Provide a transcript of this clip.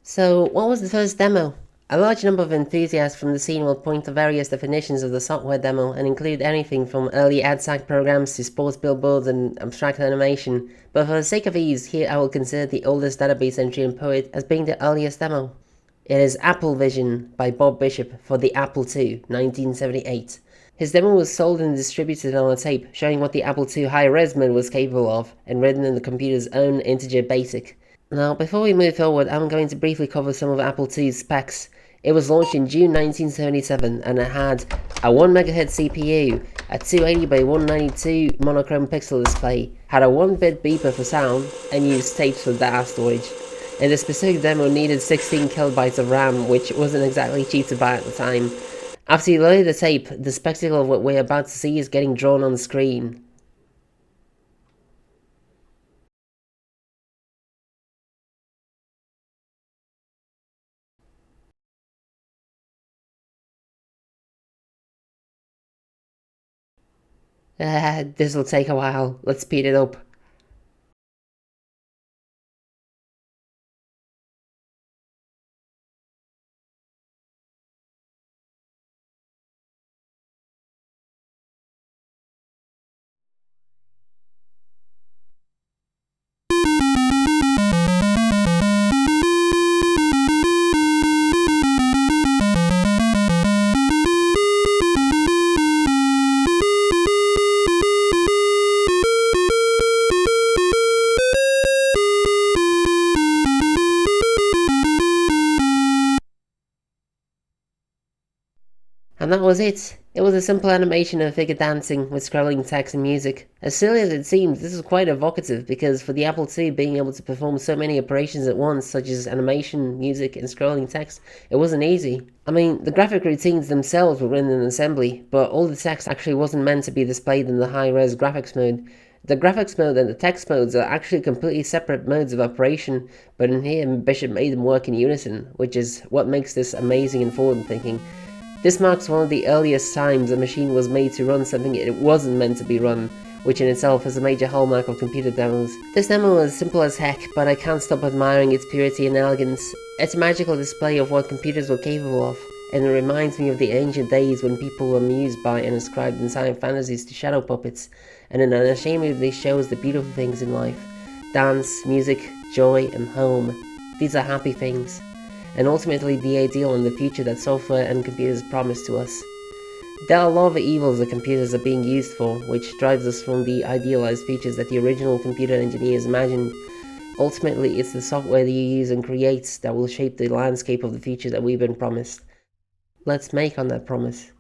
So, what was the first demo? A large number of enthusiasts from the scene will point to various definitions of the software demo and include anything from early ad sack programs to sports billboards and abstract animation, but for the sake of ease, here I will consider the oldest database entry in Poet as being the earliest demo. It is Applevision by Bob Bishop for the Apple II, 1978. His demo was sold and distributed on a tape, showing what the Apple II high-res mode was capable of, and written in the computer's own integer BASIC. Now, before we move forward, I'm going to briefly cover some of Apple II's specs. It was launched in June 1977, and it had a 1MHz CPU, a 280 by 192 monochrome pixel display, had a 1-bit beeper for sound, and used tapes for data storage. And the specific demo needed 16 kilobytes of RAM, which wasn't exactly cheap to buy at the time. After you load the tape, the spectacle of what we're about to see is getting drawn on the screen. This'll take a while. Let's speed it up. And that was it. It was a simple animation of a figure dancing with scrolling text and music. As silly as it seems, this was quite evocative because for the Apple II being able to perform so many operations at once, such as animation, music, and scrolling text, it wasn't easy. I mean, the graphic routines themselves were written in assembly, but all the text actually wasn't meant to be displayed in the high-res graphics mode. The graphics mode and the text modes are actually completely separate modes of operation, but in here Bishop made them work in unison, which is what makes this amazing and forward-thinking. This marks one of the earliest times a machine was made to run something it wasn't meant to be run, which in itself is a major hallmark of computer demos. This demo is simple as heck, but I can't stop admiring its purity and elegance. It's a magical display of what computers were capable of, and it reminds me of the ancient days when people were amused by and ascribed inside fantasies to shadow puppets, and it unashamedly shows the beautiful things in life. Dance, music, joy, and home. These are happy things, and ultimately the ideal and the future that software and computers promise to us. There are a lot of evils that computers are being used for, which drives us from the idealized features that the original computer engineers imagined. Ultimately, it's the software that you use and create that will shape the landscape of the future that we've been promised. Let's make on that promise.